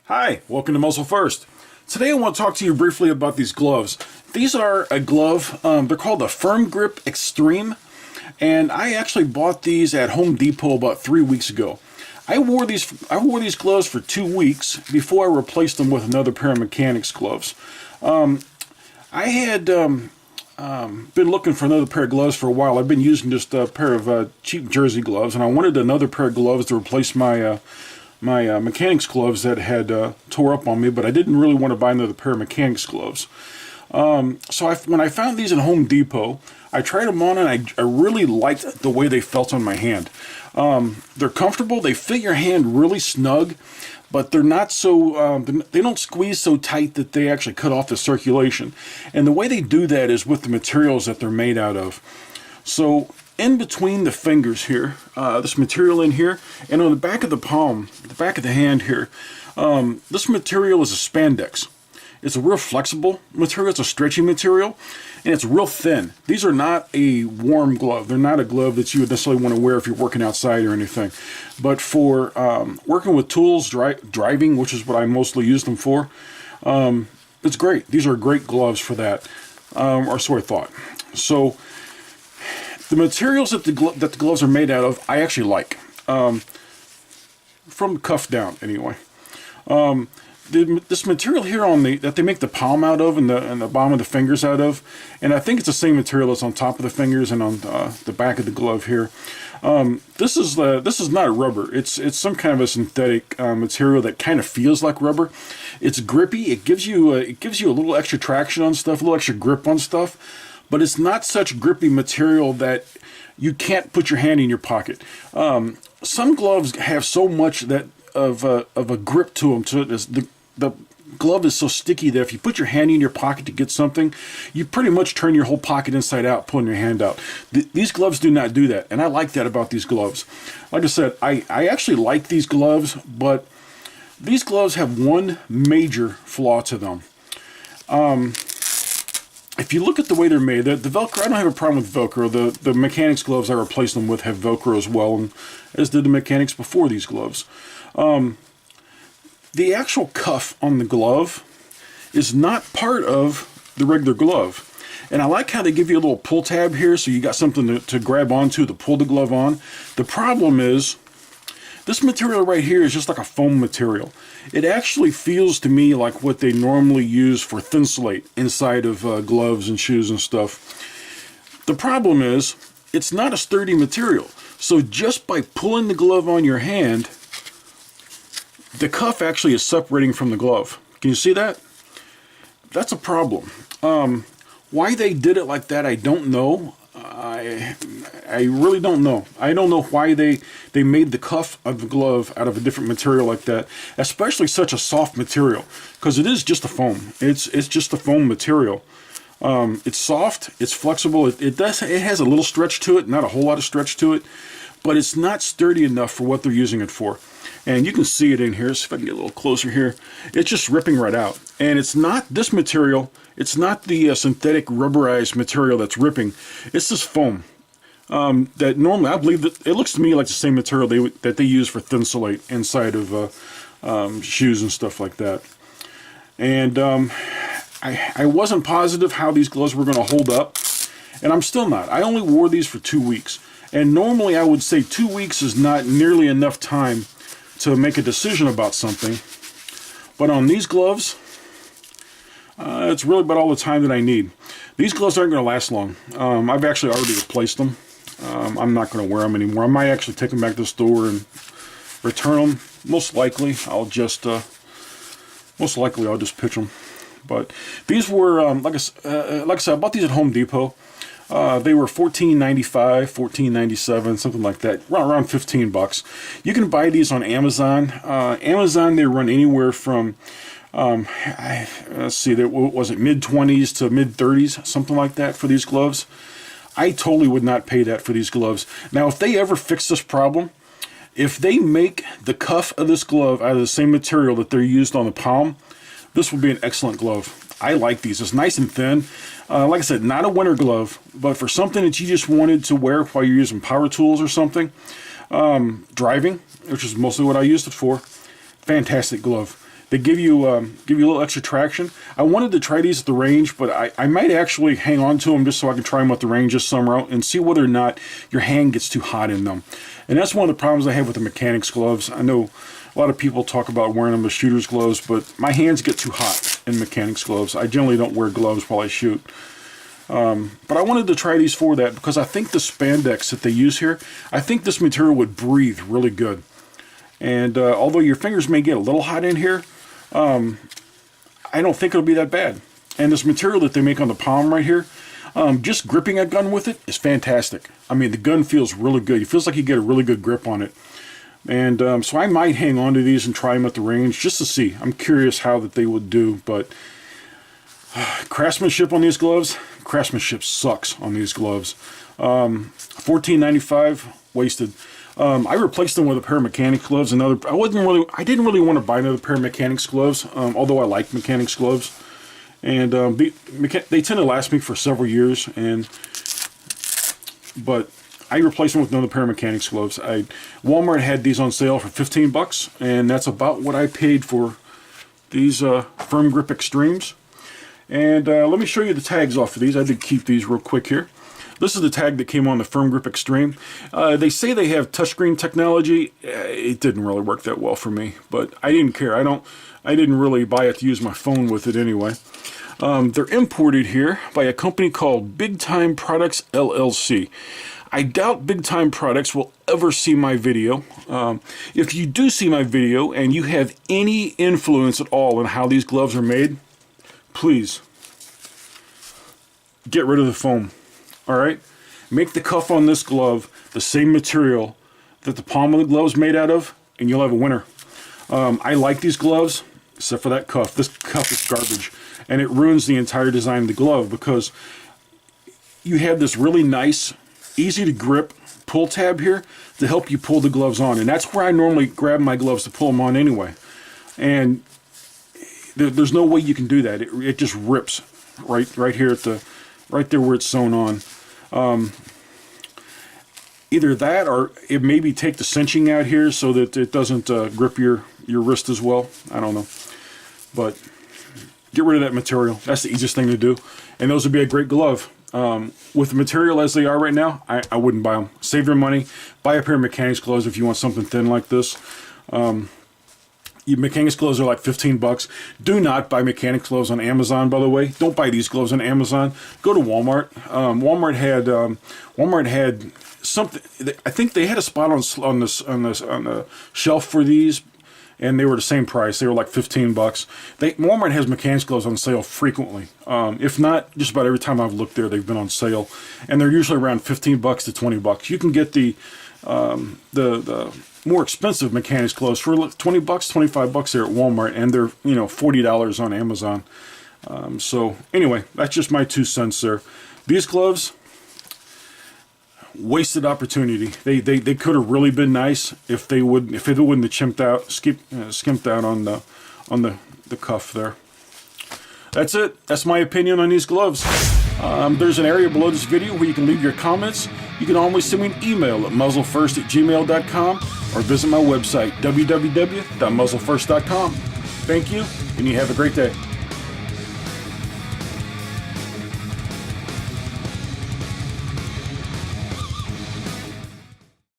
Hi, welcome to Muzzle First. Today I want to talk to you briefly about these gloves. These are a glove, they're called the Firm Grip Extreme, and I actually bought these at Home Depot about 3 weeks ago. I wore these gloves for 2 weeks before I replaced them with another pair of mechanics gloves. I had been looking for another pair of gloves for a while. I've been using just a pair of cheap jersey gloves, and I wanted another pair of gloves to replace my mechanics gloves that had tore up on me, but I didn't really want to buy another pair of mechanics gloves. So when I found these at Home Depot, I tried them on and I really liked the way they felt on my hand. They're comfortable, they fit your hand really snug, but they're not so, they don't squeeze so tight that they actually cut off the circulation. And the way they do that is with the materials that they're made out of. So in between the fingers here, this material in here, and on the back of the palm, the back of the hand here, this material is a spandex. It's a real flexible material, it's a stretchy material, and it's real thin. These are not a warm glove. They're not a glove that you would necessarily want to wear if you're working outside or anything. But for working with tools, driving, which is what I mostly use them for, it's great. These are great gloves for that, or so I thought. So the materials that the gloves are made out of, I actually like, from the cuff down anyway. This material here that they make the palm out of and the bottom of the fingers out of, and I think it's the same material that's on top of the fingers and on the back of the glove here. This is not rubber. It's some kind of a synthetic material that kind of feels like rubber. It's grippy. It gives you a little extra traction on stuff, a little extra grip on stuff. But it's not such grippy material that you can't put your hand in your pocket. Some gloves have so much of a grip to them. The glove is so sticky that if you put your hand in your pocket to get something, you pretty much turn your whole pocket inside out, pulling your hand out. These gloves do not do that, and I like that about these gloves. Like I said, I actually like these gloves, but these gloves have one major flaw to them. If you look at the way they're made, the Velcro, I don't have a problem with Velcro. The mechanics gloves I replaced them with have Velcro as well, and as did the mechanics before these gloves. The actual cuff on the glove is not part of the regular glove. And I like how they give you a little pull tab here, so you got something to grab onto to pull the glove on. The problem is, this material right here is just like a foam material. It actually feels to me like what they normally use for Thinsulate inside of gloves and shoes and stuff. The problem is, it's not a sturdy material. So just by pulling the glove on your hand, the cuff actually is separating from the glove. Can you see that? That's a problem. Why they did it like that, I don't know. I really don't know. I don't know why they made the cuff of the glove out of a different material like that, especially such a soft material, because it is just a foam. It's just a foam material. It's soft, it's flexible, it has a little stretch to it, not a whole lot of stretch to it, but it's not sturdy enough for what they're using it for. And you can see it in here, so if I can get a little closer here, it's just ripping right out. And it's not this material, it's not the synthetic rubberized material that's ripping, it's this foam. That normally, I believe that it looks to me like the same material that they use for Thinsulate inside of shoes and stuff like that. And I wasn't positive how these gloves were going to hold up, and I'm still not. I only wore these for 2 weeks. And normally I would say 2 weeks is not nearly enough time to make a decision about something. But on these gloves, it's really about all the time that I need. These gloves aren't going to last long. I've actually already replaced them. I'm not going to wear them anymore. I might actually take them back to the store and return them. Most likely I'll just pitch them. But these were, like I said, I bought these at Home Depot. They were $14.95, $14.97, something like that, around 15 bucks. You can buy these on Amazon. Amazon, they run anywhere from, let's see, what was it, mid-20s to mid-30s, something like that for these gloves. I totally would not pay that for these gloves. Now, if they ever fix this problem, if they make the cuff of this glove out of the same material that they're used on the palm, this will be an excellent glove. I like these. It's nice and thin. Like I said, not a winter glove, but for something that you just wanted to wear while you're using power tools or something, driving, which is mostly what I used it for, fantastic glove. They give you a little extra traction. I wanted to try these at the range, but I might actually hang on to them just so I can try them at the range this summer out and see whether or not your hand gets too hot in them. And that's one of the problems I have with the mechanics gloves. I know a lot of people talk about wearing them as shooter's gloves, but my hands get too hot in mechanics gloves. I generally don't wear gloves while I shoot. But I wanted to try these for that because I think the spandex that they use here, I think this material would breathe really good. And although your fingers may get a little hot in here, I don't think it'll be that bad. And this material that they make on the palm right here, just gripping a gun with it is fantastic. I mean, the gun feels really good. It feels like you get a really good grip on it. And so I might hang on to these and try them at the range just to see. I'm curious how that they would do, but craftsmanship on these gloves, craftsmanship sucks on these gloves. $14.95 wasted. I replaced them with a pair of mechanics gloves. I didn't really want to buy another pair of mechanics gloves, although I like mechanics gloves. And they tend to last me for several years. But I replaced them with another pair of mechanics gloves. Walmart had these on sale for 15 bucks, and that's about what I paid for these Firm Grip Extremes. And let me show you the tags off of these. I did keep these real quick here. This is the tag that came on the Firm Grip Extreme. They say they have touchscreen technology. It didn't really work that well for me, but I didn't care. I didn't really buy it to use my phone with it anyway. They're imported here by a company called Big Time Products LLC. I doubt Big Time Products will ever see my video. If you do see my video and you have any influence at all in how these gloves are made, please get rid of the foam. All right, make the cuff on this glove the same material that the palm of the glove is made out of, and you'll have a winner. I like these gloves, except for that cuff. This cuff is garbage, and it ruins the entire design of the glove because you have this really nice, easy to grip pull tab here to help you pull the gloves on, and that's where I normally grab my gloves to pull them on anyway. And there's no way you can do that. It just rips right here at right there where it's sewn on. Either that or it maybe take the cinching out here so that it doesn't grip your wrist as well. I don't know. But get rid of that material. That's the easiest thing to do. And those would be a great glove. With the material as they are right now, I wouldn't buy them. Save your money. Buy a pair of mechanics gloves if you want something thin like this. Mechanics gloves are like 15 bucks. Do not buy mechanics gloves on Amazon, by the way. Don't buy these gloves on Amazon. Go to Walmart. Walmart had something. I think they had a spot on the shelf for these, and they were the same price. They were like 15 bucks. Walmart has mechanics gloves on sale frequently. If not, just about every time I've looked there, they've been on sale, and they're usually around 15 bucks to 20 bucks. You can get the more expensive mechanics gloves for 20 bucks, 25 bucks there at Walmart, and they're, $40 on Amazon. So anyway, that's just my 2 cents there. These gloves, wasted opportunity. They could have really been nice if they wouldn't have skimped out on the cuff there. That's it. That's my opinion on these gloves. There's an area below this video where you can leave your comments. You can always send me an email at muzzlefirst@gmail.com or visit my website, www.muzzlefirst.com. Thank you, and you have a great day.